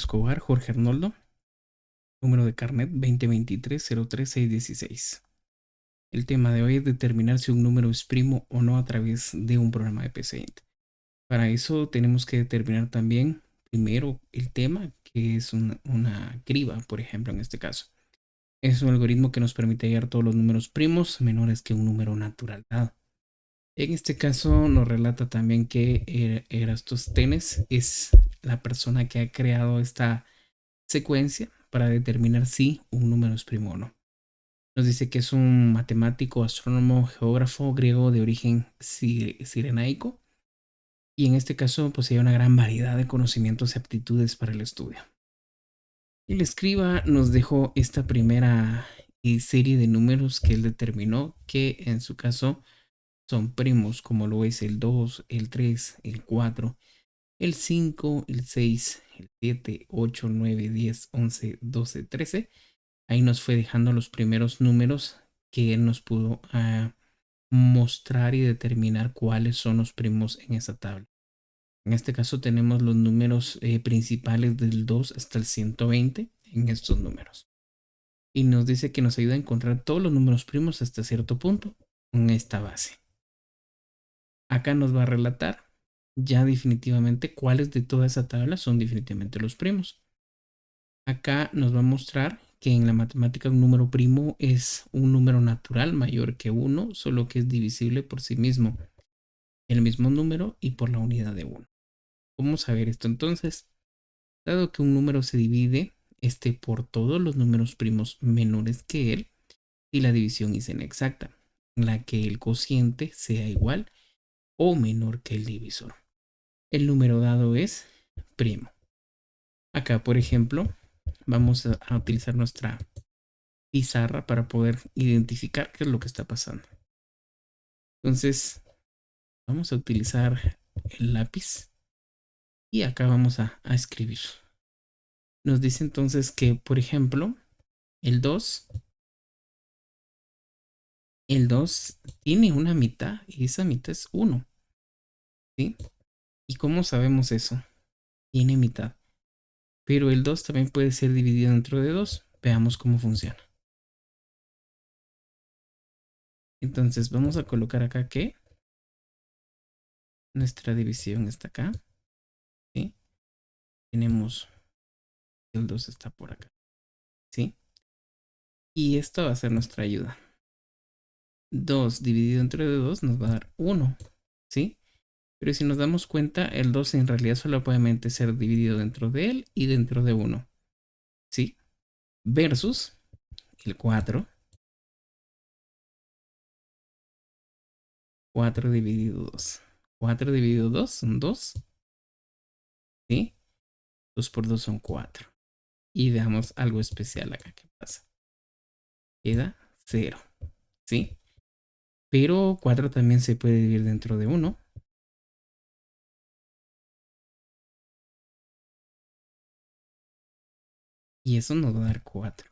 Escobar, Jorge Arnoldo, número de carnet 2023-03616. El tema de hoy es determinar si un número es primo o no a través de un programa de PCInt. Para eso tenemos que determinar también primero el tema, que es una criba, por ejemplo, en este caso. Es un algoritmo que nos permite hallar todos los números primos menores que un número natural dado. En este caso nos relata también que Eratosthenes es la persona que ha creado esta secuencia para determinar si un número es primo o no. Nos dice que es un matemático, astrónomo, geógrafo griego de origen cirenaico, y en este caso posee una gran variedad de conocimientos y aptitudes para el estudio. El escriba nos dejó esta primera serie de números que él determinó que en su caso son primos, como lo es el 2, el 3, el 4, el 5, el 6, el 7, 8, 9, 10, 11, 12, 13. Ahí nos fue dejando los primeros números que él nos pudo mostrar y determinar cuáles son los primos en esa tabla. En este caso tenemos los números principales del 2 hasta el 120 en estos números. Y nos dice que nos ayuda a encontrar todos los números primos hasta cierto punto en esta base. Acá nos va a relatar ya definitivamente cuáles de toda esa tabla son definitivamente los primos. Acá nos va a mostrar que en la matemática un número primo es un número natural mayor que 1, solo que es divisible por sí mismo, el mismo número y por la unidad de 1. ¿Cómo saber esto entonces? Dado que un número se divide por todos los números primos menores que él, y la división es inexacta, en la que el cociente sea igual o menor que el divisor. El número dado es primo. Acá, por ejemplo, vamos a utilizar nuestra pizarra para poder identificar qué es lo que está pasando. Entonces, vamos a utilizar el lápiz y acá vamos a escribir. Nos dice entonces que, por ejemplo, el 2 tiene una mitad y esa mitad es 1. ¿Sí? ¿Y cómo sabemos eso? Tiene mitad. Pero el 2 también puede ser dividido dentro de 2. Veamos cómo funciona. Entonces vamos a colocar acá que nuestra división está acá. ¿Sí? Tenemos el 2 está por acá. ¿Sí? Y esto va a ser nuestra ayuda. 2 dividido entre 2 nos va a dar 1. ¿Sí? Pero si nos damos cuenta, el 2 en realidad solo puede ser dividido dentro de él y dentro de 1. ¿Sí? Versus el 4. 4 dividido 2. 4 dividido 2 son 2. ¿Sí? 2 por 2 son 4. Y veamos algo especial acá. ¿Qué pasa? Queda 0. ¿Sí? Pero 4 también se puede dividir dentro de 1. Y eso nos va a dar 4.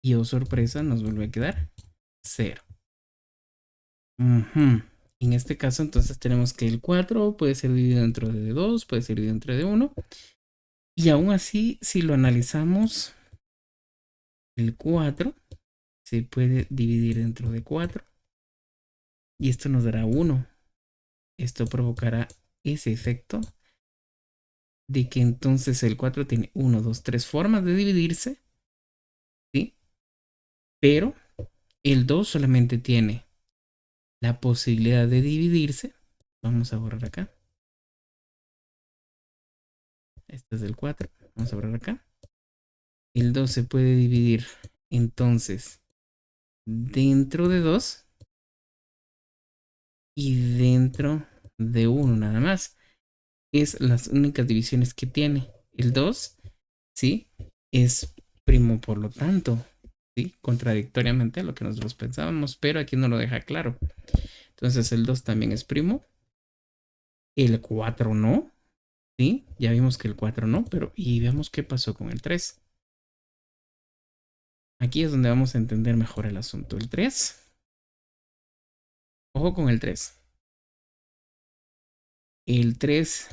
Y oh sorpresa, nos vuelve a quedar 0. En este caso, entonces tenemos que el 4 puede ser dividido dentro de 2, puede ser dividido dentro de 1. Y aún así, si lo analizamos, el 4 se puede dividir dentro de 4. Y esto nos dará 1. Esto provocará ese efecto de que entonces el 4 tiene 1, 2, 3 formas de dividirse. ¿Sí? Pero el 2 solamente tiene la posibilidad de dividirse. Vamos a borrar acá. Este es el 4. Vamos a borrar acá. El 2 se puede dividir entonces dentro de 2 y dentro de 1 nada más. Es las únicas divisiones que tiene. El 2, ¿sí? Es primo, por lo tanto, ¿sí? Contradictoriamente a lo que nosotros pensábamos, pero aquí no lo deja claro. Entonces el 2 también es primo. El 4 no. ¿Sí? Ya vimos que el 4 no, pero y veamos qué pasó con el 3. Aquí es donde vamos a entender mejor el asunto. El 3. Ojo con el 3. El 3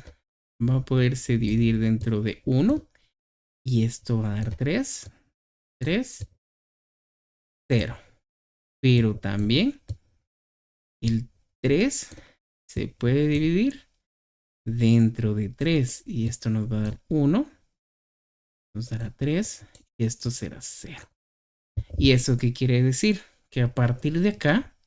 va a poderse dividir dentro de 1 y esto va a dar 3, 3, 0. Pero también el 3 se puede dividir dentro de 3 y esto nos va a dar 1, nos dará 3 y esto será 0. ¿Y eso qué quiere decir? Que a partir de acá,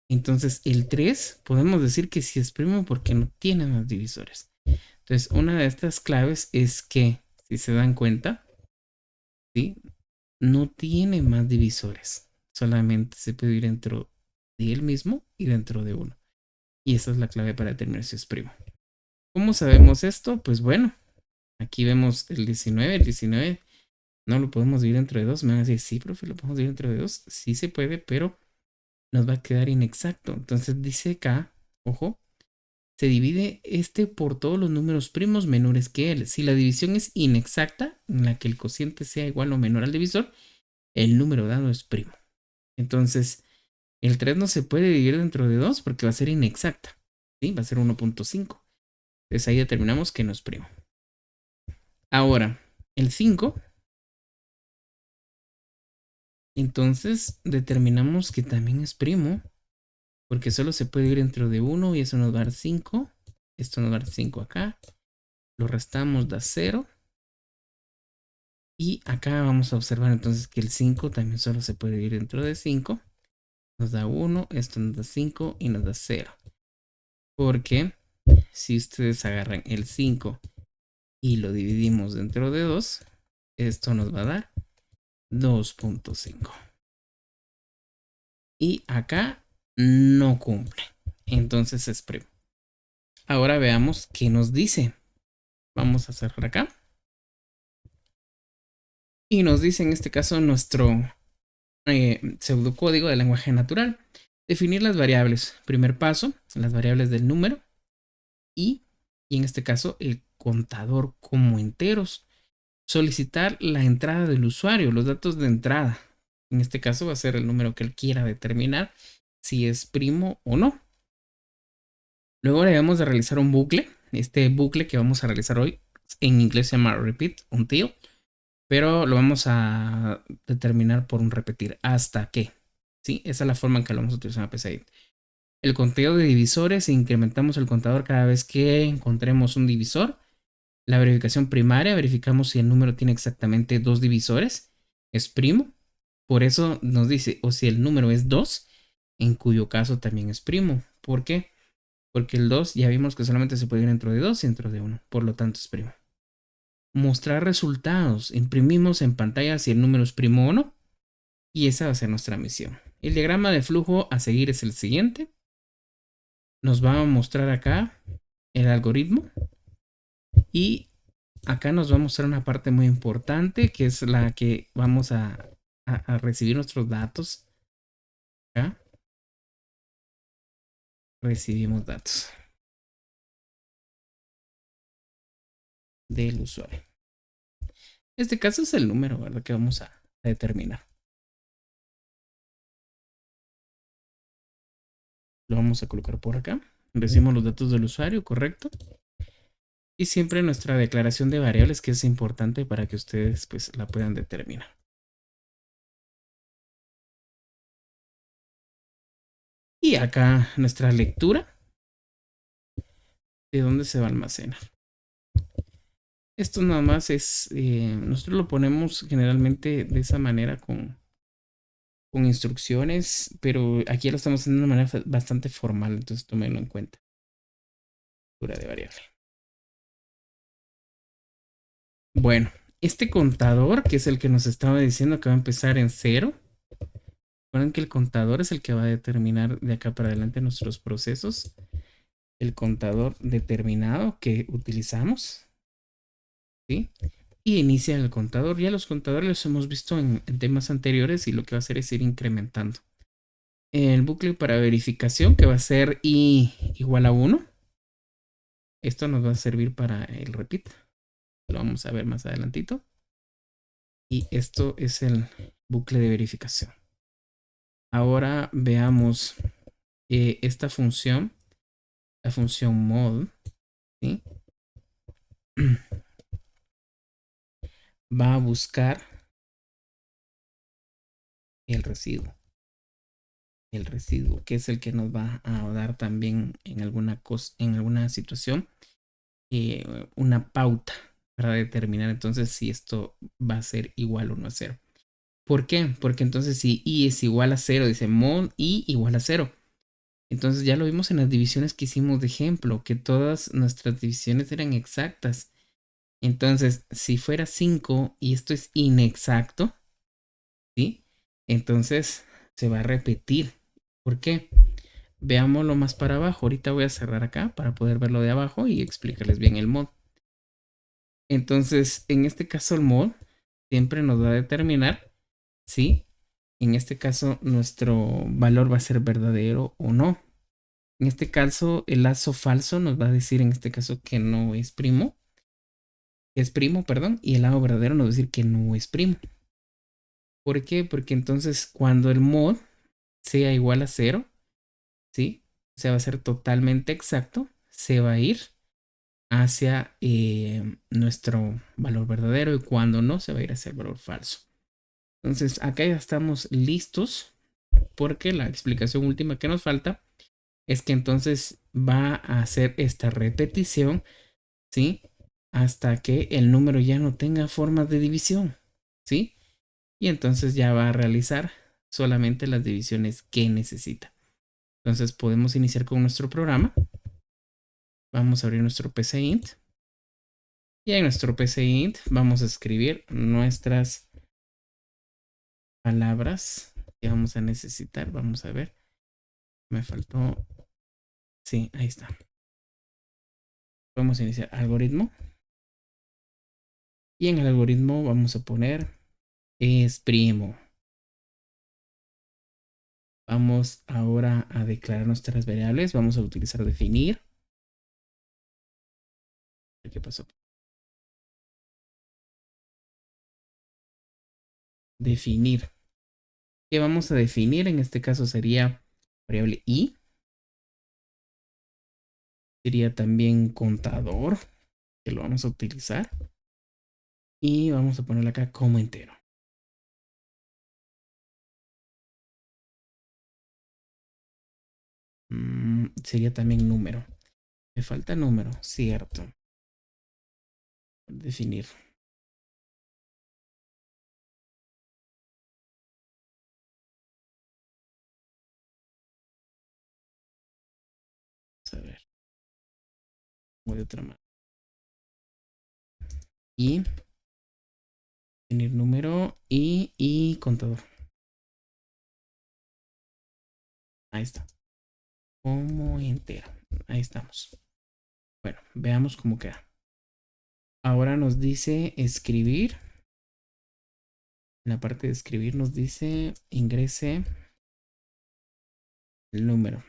entonces el 3 podemos decir que sí es primo porque no tiene más divisores. Entonces una de estas claves es que, si se dan cuenta, ¿sí? No tiene más divisores. Solamente se puede ir dentro de él mismo y dentro de uno. Y esa es la clave para determinar si es primo. ¿Cómo sabemos esto? Pues bueno, aquí vemos el 19. El 19 no lo podemos dividir dentro de dos. Me van a decir, sí, profe, lo podemos dividir dentro de dos. Sí se puede, pero nos va a quedar inexacto. Entonces dice acá, ojo, se divide este por todos los números primos menores que él. Si la división es inexacta, en la que el cociente sea igual o menor al divisor, el número dado es primo. Entonces, el 3 no se puede dividir dentro de 2 porque va a ser inexacta. ¿Sí? Va a ser 1.5. Entonces ahí determinamos que no es primo. Ahora, el 5. Entonces determinamos que también es primo porque solo se puede dividir dentro de 1 y eso nos va a dar 5. Esto nos va a dar 5 acá. Lo restamos, da 0. Y acá vamos a observar entonces que el 5 también solo se puede dividir dentro de 5. Nos da 1, esto nos da 5 y nos da 0. Porque si ustedes agarran el 5 y lo dividimos dentro de 2, esto nos va a dar 2.5. Y acá no cumple. Entonces es primo. Ahora veamos qué nos dice. Vamos a cerrar acá. Y nos dice en este caso nuestro pseudocódigo de lenguaje natural. Definir las variables. Primer paso, las variables del número. Y en este caso el contador como enteros. Solicitar la entrada del usuario, los datos de entrada. En este caso va a ser el número que él quiera determinar si es primo o no. Luego debemos de realizar un bucle. Este bucle que vamos a realizar hoy en inglés se llama repeat until, pero lo vamos a determinar por un repetir hasta que. ¿Sí? Esa es la forma en que lo vamos a utilizar en PCI. El conteo de divisores, incrementamos el contador cada vez que encontremos un divisor. La verificación primaria, verificamos si el número tiene exactamente dos divisores, es primo. Por eso nos dice, o si el número es 2, en cuyo caso también es primo. ¿Por qué? Porque el 2 ya vimos que solamente se puede ir dentro de 2 y dentro de 1, por lo tanto es primo. Mostrar resultados, imprimimos en pantalla si el número es primo o no, y esa va a ser nuestra misión. El diagrama de flujo a seguir es el siguiente. Nos va a mostrar acá el algoritmo y acá nos va a mostrar una parte muy importante que es la que vamos a recibir nuestros datos. Acá recibimos datos del usuario. En este caso es el número, ¿verdad? Que vamos a determinar. Lo vamos a colocar por acá. Recibimos los datos del usuario, correcto. Y siempre nuestra declaración de variables, que es importante para que ustedes pues la puedan determinar. Y acá nuestra lectura, de dónde se va a almacenar. Esto nada más es, nosotros lo ponemos generalmente de esa manera con instrucciones, pero aquí lo estamos haciendo de una manera bastante formal, entonces tómenlo en cuenta. Lectura de variable. Bueno, este contador, que es el que nos estaba diciendo que va a empezar en 0. Recuerden que el contador es el que va a determinar de acá para adelante nuestros procesos. El contador determinado que utilizamos, ¿sí? Y inicia el contador. Ya los contadores los hemos visto en temas anteriores y lo que va a hacer es ir incrementando. El bucle para verificación que va a ser i igual a 1. Esto nos va a servir para el repeat. Lo vamos a ver más adelantito. Y esto es el bucle de verificación. Ahora veamos esta función, la función mod, ¿sí? va a buscar el residuo. El residuo, que es el que nos va a dar también en alguna cosa, en alguna situación, una pauta para determinar entonces si esto va a ser igual o no a cero. ¿Por qué? Porque entonces si i es igual a cero, dice mod i igual a cero. Entonces ya lo vimos en las divisiones que hicimos de ejemplo, que todas nuestras divisiones eran exactas. Entonces, si fuera 5 y esto es inexacto, ¿sí? Entonces se va a repetir. ¿Por qué? Veámoslo más para abajo. Ahorita voy a cerrar acá para poder verlo de abajo y explicarles bien el mod. Entonces, en este caso el mod siempre nos va a determinar si en este caso nuestro valor va a ser verdadero o no. En este caso, el lazo falso nos va a decir en este caso que no es primo. Es primo, perdón, y el lado verdadero nos va a decir que no es primo. ¿Por qué? Porque entonces cuando el mod sea igual a cero, ¿sí? O sea, va a ser totalmente exacto, se va a ir hacia nuestro valor verdadero y cuando no, se va a ir hacia el valor falso. Entonces, acá ya estamos listos porque la explicación última que nos falta es que entonces va a hacer esta repetición, ¿sí? Hasta que el número ya no tenga formas de división, ¿sí? Y entonces ya va a realizar solamente las divisiones que necesita. Entonces podemos iniciar con nuestro programa. Vamos a abrir nuestro PCInt. Y en nuestro PCInt vamos a escribir nuestras palabras que vamos a necesitar. Vamos a ver. Me faltó. Sí, ahí está. Vamos a iniciar algoritmo. Y en el algoritmo vamos a poner es primo. Vamos ahora a declarar nuestras variables. Vamos a utilizar definir. ¿Qué pasó? Definir. ¿Qué vamos a definir? En este caso sería variable i. Sería también contador, que lo vamos a utilizar. Y vamos a ponerlo acá como entero. Sería también número. Me falta número, cierto. Definir. Vamos a ver. Voy de otra manera. Y definir número y contador. Ahí está. Como entero. Ahí estamos. Bueno, veamos cómo queda. Ahora nos dice escribir. En la parte de escribir nos dice ingrese el número.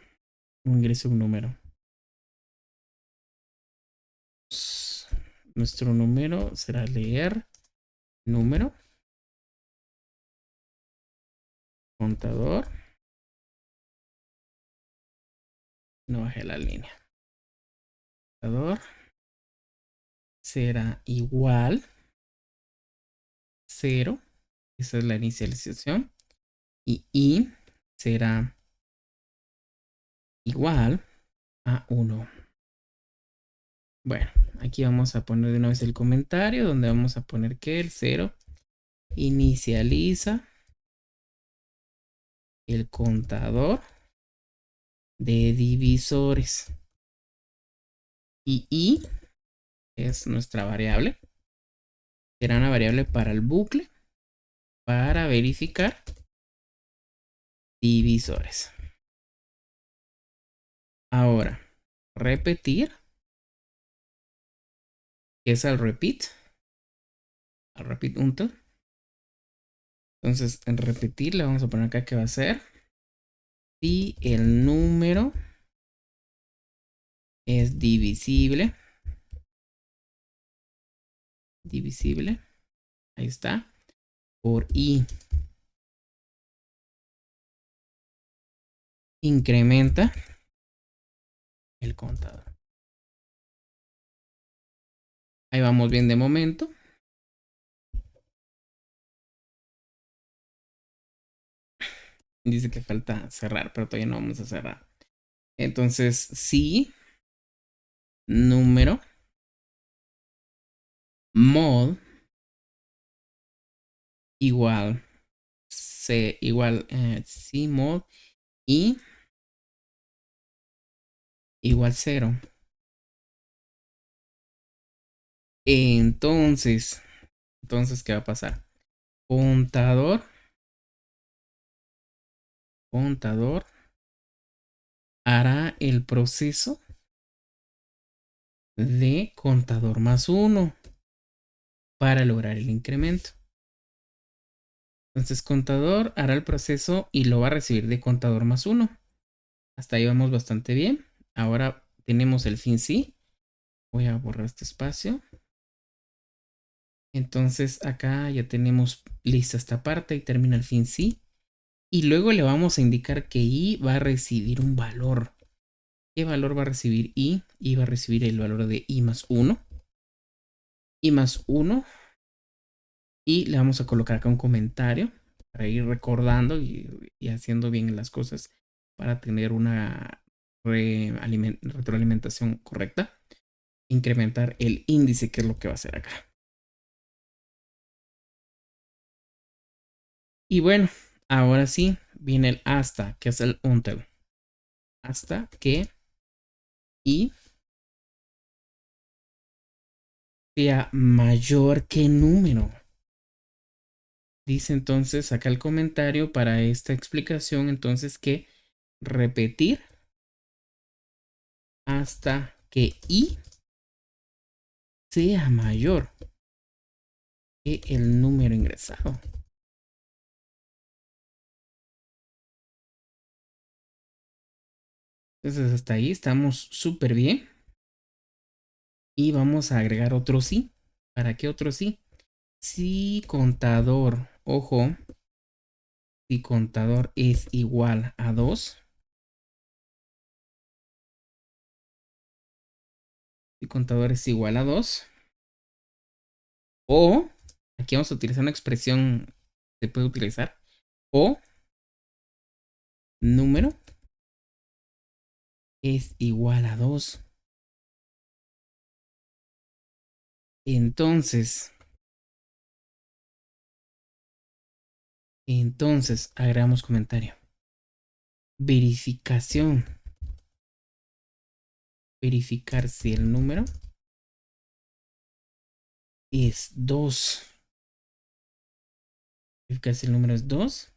Ingrese un número. Nuestro número será leer número, contador. No bajé la línea. Contador será igual 0. Esa es la inicialización. Y i será igual a 1. Bueno, aquí vamos a poner de una vez el comentario donde vamos a poner que el 0 inicializa el contador de divisores. Y i es nuestra variable. Será una variable para el bucle para verificar divisores. Ahora, repetir, que es el repeat. Al repeat until. Entonces, en repetir le vamos a poner acá que va a ser si el número es divisible. Divisible. Ahí está. Por i. Incrementa el contador. Ahí vamos bien de momento. Dice que falta cerrar, pero todavía no vamos a cerrar. Entonces, sí, número, mod, igual, c, igual, sí, mod, y igual 0. Entonces, ¿qué va a pasar? Contador hará el proceso de contador más 1 para lograr el incremento. Entonces, contador hará el proceso y lo va a recibir de contador más 1. Hasta ahí vamos bastante bien. Ahora tenemos el fin sí. Voy a borrar este espacio. Entonces acá ya tenemos lista esta parte y termina el fin sí. Y luego le vamos a indicar que i va a recibir un valor. ¿Qué valor va a recibir i? I va a recibir el valor de i más 1. I más 1. Y le vamos a colocar acá un comentario para ir recordando y haciendo bien las cosas para tener una retroalimentación correcta. Incrementar el índice, que es lo que va a hacer acá. Y bueno, ahora sí viene el hasta, que es el until. Hasta que i sea mayor que número. Dice entonces acá el comentario para esta explicación, entonces que repetir hasta que i sea mayor que el número ingresado. Entonces hasta ahí estamos súper bien. Y vamos a agregar otro sí. ¿Para qué otro sí? Si contador, ojo, si contador es igual a 2. Si contador es igual a 2. O, aquí vamos a utilizar una expresión que se puede utilizar. O número es igual a 2. Entonces, agregamos comentario. Verificación. Verificar si el número es 2. Verificar si el número es 2.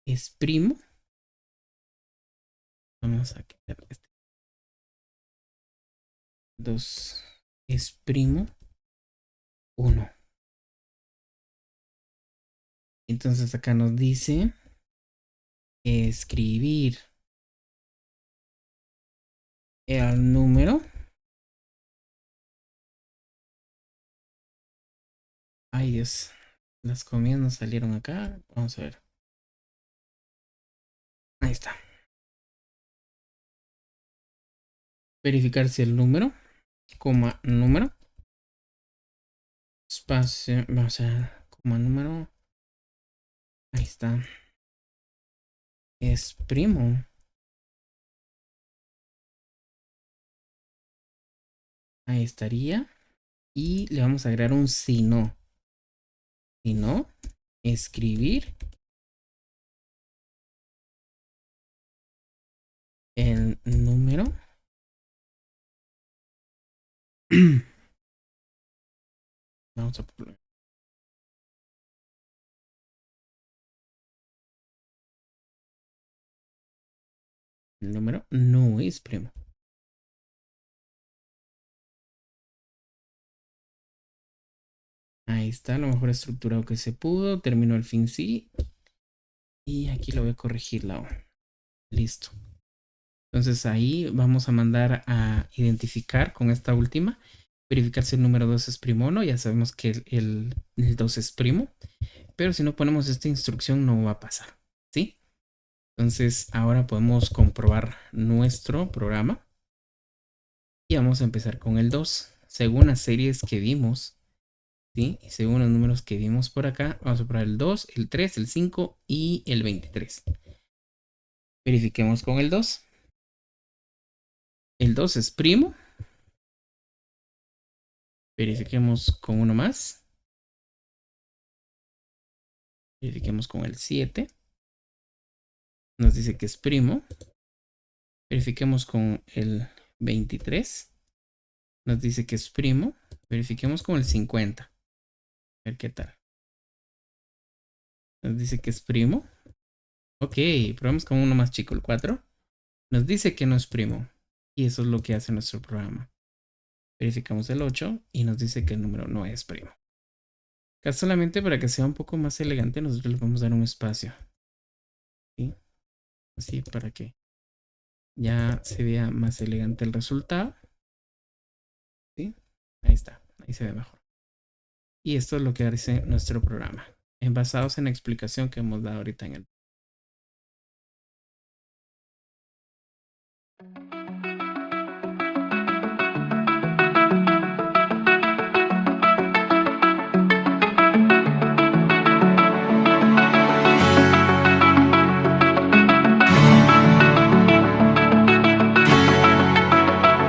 Es primo. Vamos a quitar este. 2 es primo 1. Entonces acá nos dice escribir el número. Ay Dios, las comidas nos salieron acá. Vamos a ver. Ahí está. Verificar si el número, coma número, espacio, vamos a ver, coma número. Ahí está. Es primo. Ahí estaría. Y le vamos a agregar un si no. Si no, escribir el número. Vamos a poner el número no es primo. Ahí está, lo mejor estructurado que se pudo. Terminó el fin sí. Y aquí lo voy a corregir la O. Listo. Entonces ahí vamos a mandar a identificar con esta última. Verificar si el número 2 es primo o no. Ya sabemos que el 2 es primo. Pero si no ponemos esta instrucción no va a pasar. ¿Sí? Entonces ahora podemos comprobar nuestro programa. Y vamos a empezar con el 2. según las series que vimos, ¿sí? Y según los números que vimos por acá, vamos a probar el 2, el 3, el 5 y el 23. Verifiquemos con el 2. El 2 es primo. Verifiquemos con uno más. Verifiquemos con el 7. Nos dice que es primo. Verifiquemos con el 23. Nos dice que es primo. Verifiquemos con el 50. A ver qué tal. Nos dice que es primo. Ok, probamos con uno más chico, el 4. Nos dice que no es primo. Y eso es lo que hace nuestro programa. Verificamos el 8 y nos dice que el número no es primo. Acá solamente para que sea un poco más elegante, nosotros le vamos a dar un espacio. ¿Sí? Así para que ya se vea más elegante el resultado. ¿Sí? Ahí está, ahí se ve mejor. Y esto es lo que hace nuestro programa, basados en la explicación que hemos dado ahorita en el